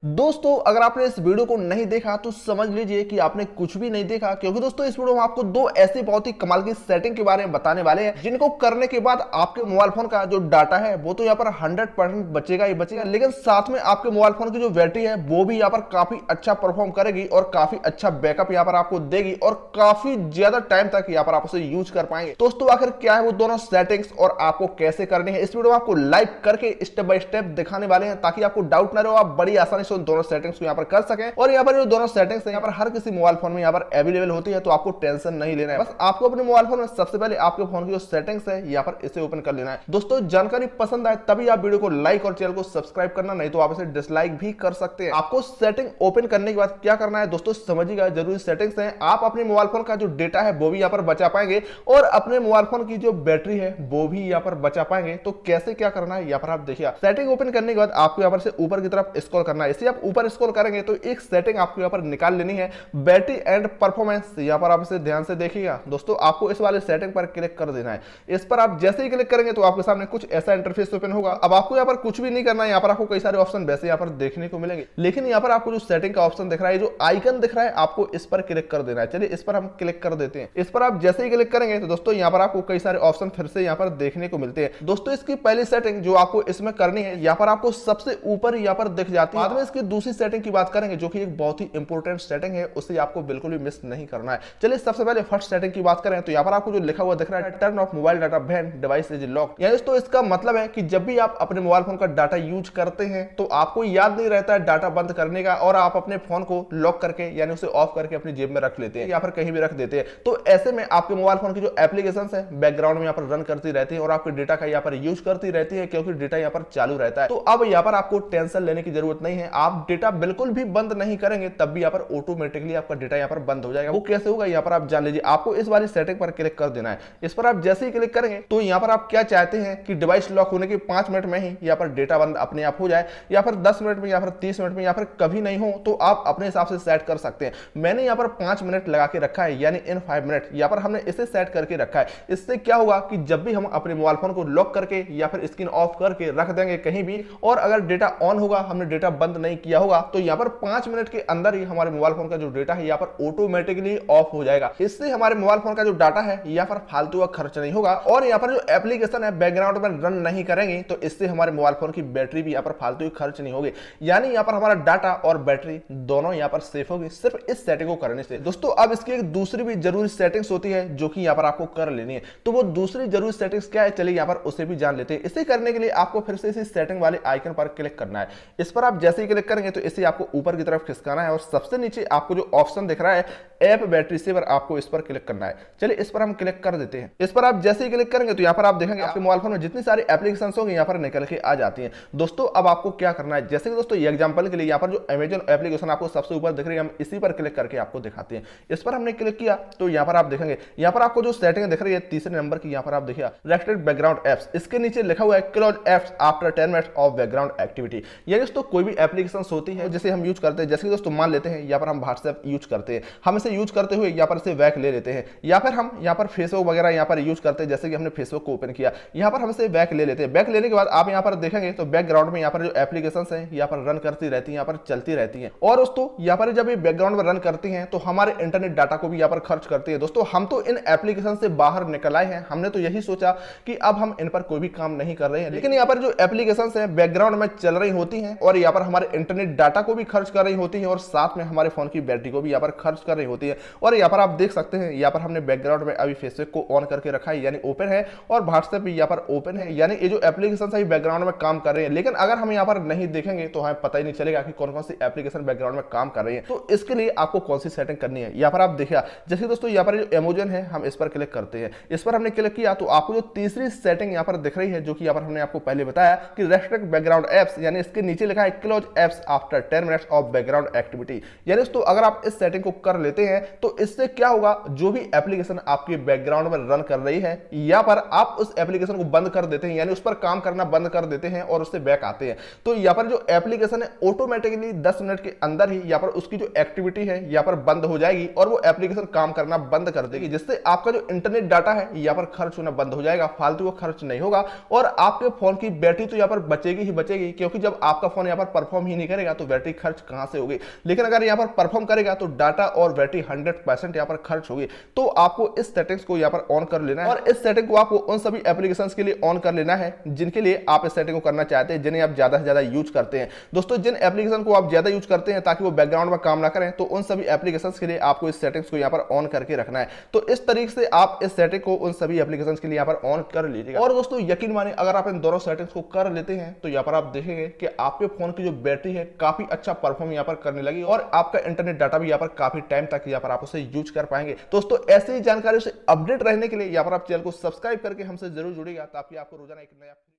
दोस्तों अगर आपने इस वीडियो को नहीं देखा तो समझ लीजिए कि आपने कुछ भी नहीं देखा, क्योंकि दोस्तों इस वीडियो में आपको दो ऐसी बहुत ही कमाल की सेटिंग के बारे में बताने वाले हैं जिनको करने के बाद आपके मोबाइल फोन का जो डाटा है वो तो यहाँ पर 100% बचेगा ही बचेगा, लेकिन साथ में आपके मोबाइल फोन की जो बैटरी है वो भी यहाँ पर काफी अच्छा परफॉर्म करेगी और काफी अच्छा बैकअप यहाँ पर आपको देगी और काफी ज्यादा टाइम तक यहाँ पर आप उसे यूज कर पाएंगे। दोस्तों आखिर क्या है वो दोनों सेटिंग्स और आपको कैसे करनी है, इस वीडियो में आपको लाइव करके स्टेप बाय स्टेप दिखाने वाले हैं ताकि आपको डाउट ना रहो, आप बड़ी आसानी से उन दोनों सेटिंग्स को यहाँ पर कर सकें। और यहाँ पर जो दोनों सेटिंग्स हैं यहाँ पर हर किसी मोबाइल फोन में यहाँ पर अवेलेबल होती है, तो आपको टेंशन नहीं लेना है। बस आपको अपने मोबाइल फोन में सबसे पहले आपके फोन की जो सेटिंग्स है यहाँ पर इसे ओपन कर लेना है। दोस्तों जानकारी पसंद आए तभी आप वीडियो को लाइक और चैनल को सब्सक्राइब करना, नहीं तो आप इसे डिसलाइक भी कर सकते हैं। आपको सेटिंग ओपन करने के बाद क्या करना है दोस्तों समझिएगा, जरूरी सेटिंग्स हैं। आप अपने मोबाइल फोन का जो डेटा है वो भी यहाँ पर बचा पाएंगे और अपने मोबाइल फोन की जो बैटरी है वो भी यहाँ पर बचा पाएंगे। तो कैसे क्या करना है यहाँ पर आप देखिए। सेटिंग ओपन करने के बाद आपको यहाँ पर से ऊपर की तरफ स्क्रॉल करना है। इसे आप ऊपर स्क्रॉल करेंगे तो एक सेटिंग आपको यहाँ पर निकाल लेनी है, बैटरी एंड परफॉर्मेंस। यहाँ पर आप इसे ध्यान से देखिएगा दोस्तों, आपको इस वाले सेटिंग पर क्लिक कर देना है। इस पर आप जैसे ही क्लिक करेंगे तो आपके सामने कुछ ऐसा इंटरफेस ओपन होगा। अब आपको यहाँ पर कुछ भी नहीं करना है, यहाँ पर आपको कई सारे ऑप्शन वैसे यहाँ पर देखने को मिलेंगे, लेकिन यहाँ पर आपको जो सेटिंग का ऑप्शन दिख रहा है, जो आइकन दिख रहा है, आपको इस पर क्लिक कर देना है। चलिए इस पर हम क्लिक कर देते हैं। इस पर आप जैसे ही क्लिक करेंगे तो दोस्तों यहाँ पर आपको कई सारे ऑप्शन फिर से यहाँ पर देखने को मिलते हैं। दोस्तों इसकी पहली सेटिंग जो आपको इसमें करनी है यहाँ पर आपको सबसे ऊपर यहाँ पर दिख जाती है। बाद में इसकी दूसरी सेटिंग की बात करेंगे जो कि एक बहुत ही इंपॉर्टेंट सेटिंग है, उसे आपको बिल्कुल भी मिस नहीं करना है। चलिए सबसे पहले फर्स्ट सेटिंग की बात करें तो यहाँ पर आपको जो लिखा हुआ दिख रहा है, turn off mobile data when device is lock. यानी दोस्तों इसका मतलब है कि जब भी आप अपने मोबाइल फोन का डाटा यूज करते हैं तो आपको याद नहीं रहता है डाटा बंद करने का और आप अपने फोन को लॉक करके यानी उसे ऑफ करके अपनी जेब में रख लेते हैं या फिर कहीं भी रख देते हैं। तो ऐसे में आपके मोबाइल फोन की जो एप्लीकेशंस है बैकग्राउंड में यहाँ पर रन करती रहती है और आपके डेटा का यहाँ पर यूज करती रहती है, क्योंकि डेटा यहाँ पर चालू रहता है। तो अब यहाँ पर आपको टेंशन लेने की जरूरत नहीं है, आप डेटा बिल्कुल भी बंद नहीं करेंगे तब भी यहाँ पर ऑटोमेटिकली आपका डेटा यहाँ पर बंद हो जाएगा। वो कैसे होगा यहाँ पर आप जान लीजिए। आपको इस वाली सेटिंग पर क्लिक कर देना है। इस पर आप जैसे ही क्लिक करेंगे तो यहाँ पर आप क्या चाहते हैं कि डिवाइस लॉक होने के 5 मिनट में ही यहाँ पर डेटा बंद अपने आप हो जाए, या फिर 10 मिनट में, या फिर 30 मिनट में, या फिर कभी नहीं हो, तो आप अपने हिसाब से सेट कर सकते हैं। मैंने यहाँ पर 5 मिनट लगा के रखा है, यानी इन 5 मिनट यहाँ पर हमने इसे सेट करके रखा है। इससे क्या होगा कि जब भी हम अपने मोबाइल फोन को लॉक करके या फिर स्क्रीन ऑफ करके रख देंगे कहीं भी, और अगर डेटा ऑन होगा, हमने डेटा बंद नहीं किया होगा, तो यहाँ पर 5 मिनट के अंदर ही हमारे मोबाइल फोन का जो डेटा है यहाँ पर ऑटोमेटिकली ऑफ हो जाएगा। इससे हमारे मोबाइल फोन का जो डाटा है यहाँ पर फालतू का खर्च नहीं होगा, और यहाँ पर जो एप्लीकेशन है बैकग्राउंड में रन नहीं करेंगे तो इससे हमारे मोबाइल फोन की बैटरी भी यहाँ पर फालतू खर्च नहीं होगी। यानी यहाँ पर हमारा डाटा और बैटरी दोनों यहाँ पर सेफ होगी सिर्फ इस सेटिंग को करने से। दोस्तों अब इसकी एक दूसरी भी जरूरी सेटिंग्स होती है जो कि यहाँ पर आपको कर लेनी है। तो वो दूसरी जरूरी सेटिंग्स क्या है, चलिए यहाँ पर उसे भी जान लेते हैं। इसे करने के लिए आपको फिर से इसी सेटिंग वाले आइकन पर क्लिक करना है। इस पर आप जैसे ही क्लिक करेंगे तो इसे आपको ऊपर की तरफ खिसकाना है और सबसे नीचे आपको जो ऑप्शन दिख रहा है ऐप बैटरी सेवर, आपको इस पर क्लिक करना है। चलिए इस पर हम क्लिक कर देते हैं। इस पर आप जैसे ही क्लिक करेंगे तो यहाँ पर आप देखेंगे आपके मोबाइल फोन में जितनी सारी एप्लीकेशंस होंगी यहाँ पर निकल के आ जाती हैं। दोस्तों अब आपको क्या करना है, जैसे कि दोस्तों ये एग्जांपल के लिए यहाँ पर जो अमेजन एप्लीकेशन आपको सबसे ऊपर दिख रही है, हम इसी पर क्लिक करके आपको दिखाते हैं। इस पर हमने क्लिक किया तो यहाँ पर आप देखेंगे यहाँ पर आपको जो सेटिंग दिख रही है तीसरे नंबर की, यहाँ पर आप देखिए रेस्ट्रिक्ट बैकग्राउंड एप्स, इसके नीचे लिखा हुआ है close apps after 10 minutes of background activity. यानी दोस्तों कोई भी एप्लीकेशन होती है जिसे हम यूज करते हैं, जैसे कि दोस्तों मान लेते हैं यहाँ पर हम व्हाट्सएप यूज करते हैं, हम इसे यूज करते हुए यहाँ पर से बैक ले लेते हैं, या फिर हम यहाँ पर फेसबुक वगैरह यहाँ पर यूज करते हैं, जैसे कि हमने फेसबुक को ओपन किया, यहाँ पर हम इसे बैक ले लेते हैं। बैक लेने के बाद आप यहाँ पर देखेंगे तो बैकग्राउंड में यहाँ पर जो एप्लीकेशंस हैं यहाँ पर रन करती रहती हैं, यहाँ पर चलती रहती हैं। और दोस्तों यहाँ पर जब ये बैकग्राउंड में रन करती हैं तो हमारे इंटरनेट डाटा को भी यहाँ पर खर्च करती है। दोस्तों हम तो इन एप्लीकेशन से बाहर निकल आए हैं, हमने तो यही सोचा कि अब हम इन पर कोई भी काम नहीं कर रहे हैं, लेकिन यहाँ पर जो एप्लीकेशंस हैं बैकग्राउंड में चल रही होती हैं और यहाँ पर हमारे इंटरनेट डाटा को भी खर्च कर रही होती है और साथ में हमारे फोन की बैटरी को भी यहाँ पर खर्च कर रही होती है। और यहाँ पर आप देख सकते हैं यहाँ पर हमने बैकग्राउंड में अभी फेसबुक को ऑन करके रखा है, यानी ओपन है, और व्हाट्सएप भी यहाँ पर ओपन है, यानी ये जो एप्लीकेशन है बैकग्राउंड में काम कर रहे हैं। लेकिन अगर हम यहाँ पर नहीं देखेंगे तो हमें पता ही नहीं चलेगा कि कौन कौन सी एप्लीकेशन बैकग्राउंड में काम कर रही है। तो इसके लिए आपको कौन सी सेटिंग करनी है यहाँ पर आप देखिए। जैसे दोस्तों यहाँ पर जो अमेजन है हम इस पर क्लिक करते हैं। इस पर हमने क्लिक किया तो आपको जो तीसरी सेटिंग यहाँ पर दिख रही है, जो कि यहाँ पर हमने आपको पहले बताया कि रेस्ट्रिक्ट बैकग्राउंड एप्स, यानी इसके नीचे लिखा है close apps after 10 minutes of background activity. यानी दोस्तों अगर आप इस सेटिंग को कर लेते हैं तो इससे क्या होगा, जो भी एप्लीकेशन आपके बैकग्राउंड में रन कर रही है यहाँ पर आप उस एप्लीकेशन को बंद कर देते हैं, यानी उस पर काम करना बंद कर देते हैं और उससे बैक आते हैं, तो यहाँ पर जो एप्लीकेशन है ऑटोमेटिकली 10 मिनट के अंदर ही यहाँ पर उसकी जो एक्टिविटी है यहाँ पर बंद हो जाएगी और वो एप्लीकेशन काम करना बंद कर देगी, जिससे आपका जो इंटरनेट डाटा है यहाँ पर खर्च होना बंद हो जाएगा, फालतू का खर्च नहीं होगा और आपके फोन की बैटरी तो यहाँ पर बचेगी ही बचेगी, क्योंकि जब आपका फोन यहाँ पर परफॉर्म ही नहीं करेगा तो बैटरी खर्च कहां से होगी। लेकिन अगर यहाँ पर परफॉर्म करेगा तो डाटा और बैटरी 100% यहाँ पर खर्च होगी। तो आपको इस सेटिंग्स को यहाँ पर ऑन कर लेना है और इस सेटिंग को आपको उन सभी एप्लीकेशंस के लिए ऑन कर लेना है जिनके लिए आप इस सेटिंग को करना चाहते हैं, जिन्हें आप ज्यादा से ज्यादा यूज करते हैं। दोस्तों जिन एप्लीकेशन को आप ज्यादा यूज करते हैं ताकि वो बैकग्राउंड में काम ना करें, तो उन सभी एप्लीकेशंस के लिए आपको इस सेटिंग्स को यहाँ पर ऑन करके रखना है। तो इस तरीके से आप इस सेटिंग को उन सभी एप्लीकेशंस के लिए यहाँ पर ऑन कर लीजिएगा। और दोस्तों यकीन मानिए अगर आप इन दोनों सेटिंग्स को कर लेते हैं तो यहाँ पर आप देखेंगे कि आपके फोन की जो बैटरी है काफी अच्छा परफॉर्म यहाँ पर करने लगी और आपका इंटरनेट डाटा भी यहाँ पर काफी टाइम तक यहाँ पर आप उसे यूज कर पाएंगे। दोस्तों ऐसे ही जानकारी से अपडेट रहने के लिए यहाँ पर आप चैनल को सब्सक्राइब करके हमसे जरूर जुड़िएगा ताकि आपको रोजाना एक नया